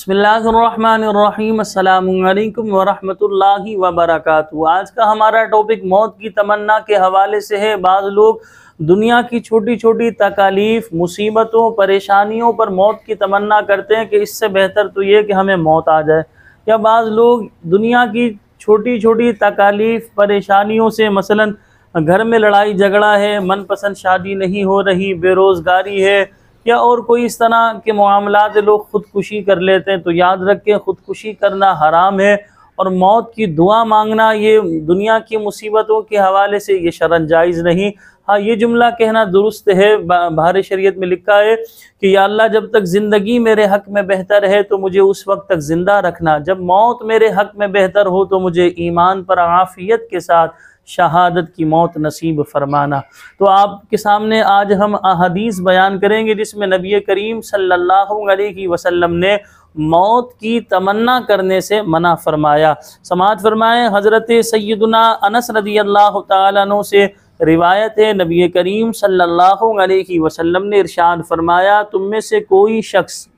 बिस्मिल्लाहिर्रहमानिर्रहीम अस्सलामुअलैकुम वरहमतुल्लाहि वबरकातुहू। आज का हमारा टॉपिक मौत की तमन्ना के हवाले से है। बाज़ लोग दुनिया की छोटी छोटी तकालीफ, मुसीबतों, परेशानियों पर मौत की तमन्ना करते हैं कि इससे बेहतर तो ये कि हमें मौत आ जाए। या बाज़ लोग दुनिया की छोटी छोटी तकालीफ, परेशानियों से, मसलन घर में लड़ाई झगड़ा है, मनपसंद शादी नहीं हो रही, बेरोज़गारी है, या और कोई इस तरह के मामलात लोग ख़ुदकुशी कर लेते हैं। तो याद रखें, ख़ुदकुशी करना हराम है और मौत की दुआ मांगना ये दुनिया की मुसीबतों के हवाले से ये शरअन जायज़ नहीं। हाँ, ये जुमला कहना दुरुस्त है। बाहर शरीयत में लिखा है कि या अल्लाह, जब तक ज़िंदगी मेरे हक़ में बेहतर है तो मुझे उस वक्त तक ज़िंदा रखना, जब मौत मेरे हक़ में बेहतर हो तो मुझे ईमान पर आफ़ियत के साथ शहादत की मौत नसीब फरमाना। तो आपके सामने आज हम अहदीस बयान करेंगे जिसमें नबी करीम सल्लल्लाहु अलैहि वसल्लम ने मौत की तमन्ना करने से मना फरमाया। समाअत फरमाएं, हज़रत सैयदुना अनस रज़ी अल्लाह तआला अन्हु से रिवायत है, नबी करीम सल्लल्लाहु अलैहि वसल्लम ने इरशाद फरमाया, तुम में से कोई शख्स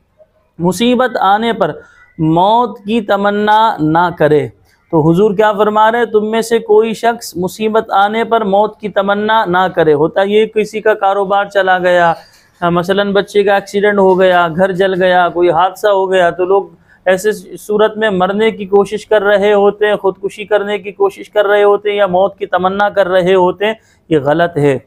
मुसीबत आने पर मौत की तमन्ना ना करे। तो हुजूर क्या फरमा रहे हैं, तुम में से कोई शख्स मुसीबत आने पर मौत की तमन्ना ना करे। होता ये किसी का कारोबार चला गया, मसलन बच्चे का एक्सीडेंट हो गया, घर जल गया, कोई हादसा हो गया, तो लोग ऐसे सूरत में मरने की कोशिश कर रहे होते हैं, ख़ुदकुशी करने की कोशिश कर रहे होते हैं या मौत की तमन्ना कर रहे होते हैं। ये गलत है।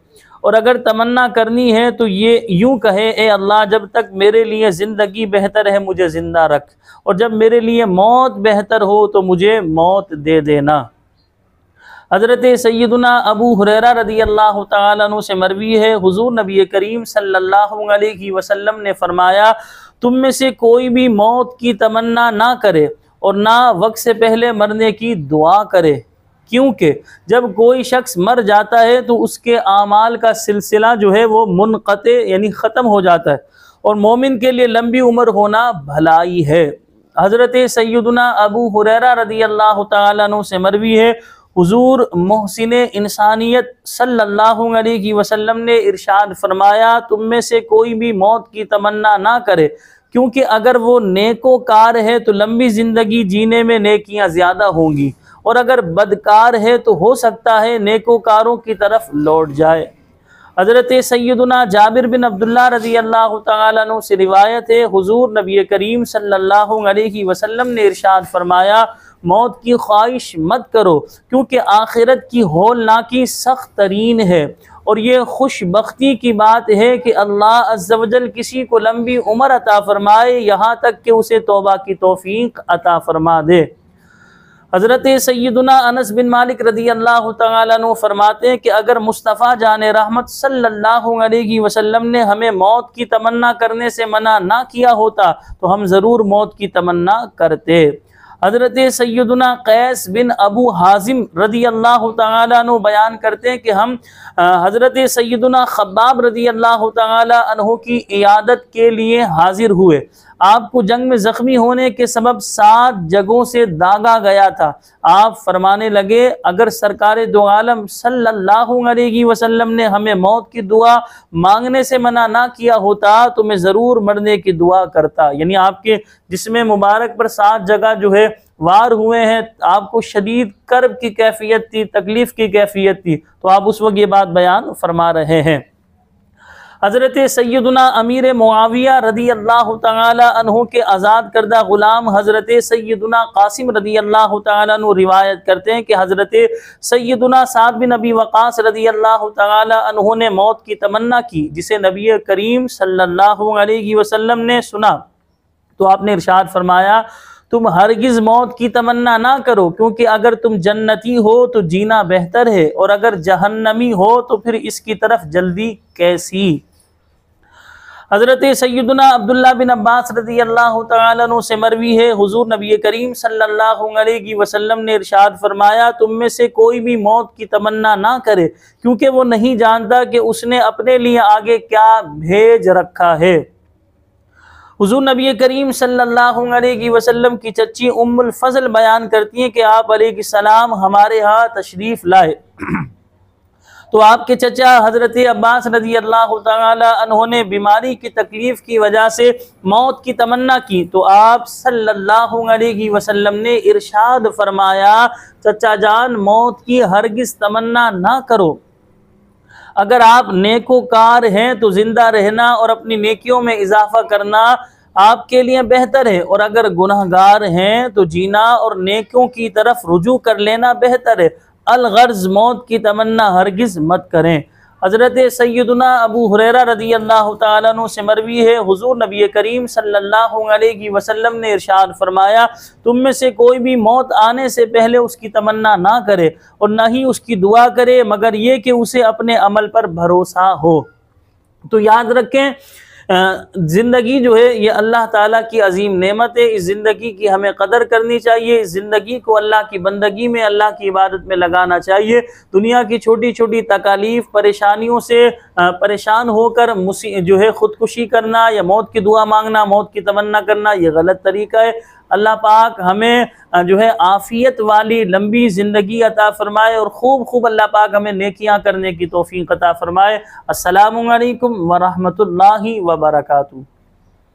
और अगर तमन्ना करनी है तो ये यूँ कहे, ए अल्लाह, जब तक मेरे लिए ज़िंदगी बेहतर है मुझे ज़िंदा रख, और जब मेरे लिए मौत बेहतर हो तो मुझे मौत दे देना। हज़रत सैयदुना अबू हुरैरा रज़ी अल्लाह तआला अन्हु से मरवी है, हुज़ूर नबी करीम सल्लल्लाहु अलैहि वसल्लम ने फरमाया, तुम में से कोई भी मौत की तमन्ना ना करे और ना वक्त से पहले मरने की दुआ करे, क्योंकि जब कोई शख्स मर जाता है तो उसके आमाल का सिलसिला जो है वो मुनक़ते यानी ख़त्म हो जाता है, और मोमिन के लिए लंबी उम्र होना भलाई है। हज़रत सैयदुना अबू हुरैरा रज़ी अल्लाह तआला अन्हु से मरवी है, हुज़ूर मोहसिन इंसानियत सल्लल्लाहु अलैहि वसल्लम ने इरशाद फरमाया, तुम में से कोई भी मौत की तमन्ना ना करे, क्योंकि अगर वो नेकोकार है तो लंबी ज़िंदगी जीने में नेकियां ज़्यादा होंगी, और अगर बदकार है तो हो सकता है नेकोकारों की तरफ लौट जाए। हज़रत सैयदुना जाबिर बिन अब्दुल्लाह रज़ी अल्लाह तआला अन्हु से रिवायत है, हुज़ूर नबी करीम सल्लल्लाहु अलैहि वसल्लम ने इरशाद फरमाया, मौत की ख्वाहिश मत करो, क्योंकि आखिरत की होलनाकी सख्त तरीन है, और ये खुशबख्ती की बात है कि अल्लाह अज़्ज़ व जल किसी को लंबी उम्र अता फरमाए, यहाँ तक कि उसे तौबा की तौफीक अता फरमा दे। हज़रत सैयदुना अनस बिन मालिक रज़ी अल्लाह तआला अन्हु फरमाते हैं कि अगर मुस्तफ़ा जाने रहमत सल्लल्लाहु अलैहि वसल्लम ने हमें मौत की तमन्ना करने से मना ना किया होता तो हम ज़रूर मौत की तमन्ना करते। हज़रत सैयदुना कैस बिन अबू हाजिम रज़ी अल्लाह तआला अन्हु बयान करते हैं कि हम हज़रत सैयदुना खब्बाब रज़ी अल्लाह तआला अन्हु की इयादत के लिए हाजिर हुए। आपको जंग में ज़ख्मी होने के सबब 7 जगहों से दागा गया था। आप फरमाने लगे, अगर सरकार दो आलम सल्लल्लाहु अलैहि वसल्लम ने हमें मौत की दुआ मांगने से मना ना किया होता तो मैं ज़रूर मरने की दुआ करता। यानी आपके जिस्म मुबारक पर 7 जगह जो है वार हुए हैं, आपको शदीद कर्ब की कैफियत थी, तकलीफ़ की कैफियत थी, तो आप उस वक्त ये बात बयान फरमा रहे हैं। हज़रत सैयदुना अमीर मुआविया रज़ी अल्लाह तआला अन्हु के आज़ाद करदा ग़ुलाम हज़रत सैयदुना कासिम रज़ी अल्लाह तआला अन्हु रिवायत करते हैं कि हज़रत सैयदुना साद बिन अबी वक़ास रज़ी अल्लाह तआला अन्हु ने मौत की तमन्ना की, जिसे नबी करीम सल्लल्लाहु अलैहि वसल्लम ने सुना तो आपने इरशाद फरमाया, तुम हरगिज़ मौत की तमन्ना ना करो, क्योंकि अगर तुम जन्नती हो तो जीना बेहतर है, और अगर जहन्नमी हो तो फिर इसकी तरफ जल्दी कैसी। हज़रत सैयदुना अब्दुल्ला बिन अब्बास रज़ी अल्लाह तआला अन्हु से मरवी है, हुज़ूर नबी करीम सल्लल्लाहु अलैहि वसल्लम ने इरशाद फरमाया, तुम में से कोई भी मौत की तमन्ना ना करे, क्योंकि वो नहीं जानता कि उसने अपने लिए आगे क्या भेज रखा है। हुज़ूर नबी करीम सल्लल्लाहु अलैहि वसल्लम की चच्ची उम्मुल फ़ज़ल बयान करती हैं कि आप अलैहिस्सलाम हमारे यहाँ तशरीफ़ लाए तो आपके चचा हजरत अब्बास रज़ी अल्लाह ताला अन्हु ने बीमारी की तकलीफ की वजह से मौत की तमन्ना की, तो आप सल्लल्लाहु अलैहि वसल्लम ने इरशाद फरमाया, चचा जान मौत की हरगिज तमन्ना ना करो। अगर आप नेकोकार हैं तो जिंदा रहना और अपनी नेकियों में इजाफा करना आपके लिए बेहतर है, और अगर गुनहगार हैं तो जीना और नेकियों की तरफ रुजू कर लेना बेहतर है। अलगर्ज मौत की तमन्ना हरगिज मत करें। हजरत सैयदना अबू हुरैरा रज़ी अल्लाह ताला अन्हु से मरवी है, हुजूर नबी करीम सल्लल्लाहु अलैहि वसल्लम ने इरशाद फरमाया, तुम में से कोई भी मौत आने से पहले उसकी तमन्ना ना करे और ना ही उसकी दुआ करे, मगर ये कि उसे अपने अमल पर भरोसा हो। तो याद रखें, ज़िंदगी जो है ये अल्लाह ताला की अजीम नेमत है। इस ज़िंदगी की हमें कदर करनी चाहिए। इस ज़िंदगी को अल्लाह की बंदगी में, अल्लाह की इबादत में लगाना चाहिए। दुनिया की छोटी छोटी तकालीफ परेशानियों से परेशान होकर जो है ख़ुदकुशी करना या मौत की दुआ मांगना, मौत की तमन्ना करना, ये गलत तरीका है। अल्लाह पाक हमें जो है आफ़ियत वाली लंबी ज़िंदगी अता फ़रमाए और खूब अल्लाह पाक हमें नेकियां करने की तौफ़ीक़ अता फ़रमाए। अस्सलामु अलैकुम व रहमतुल्लाहि व बरकातुहू।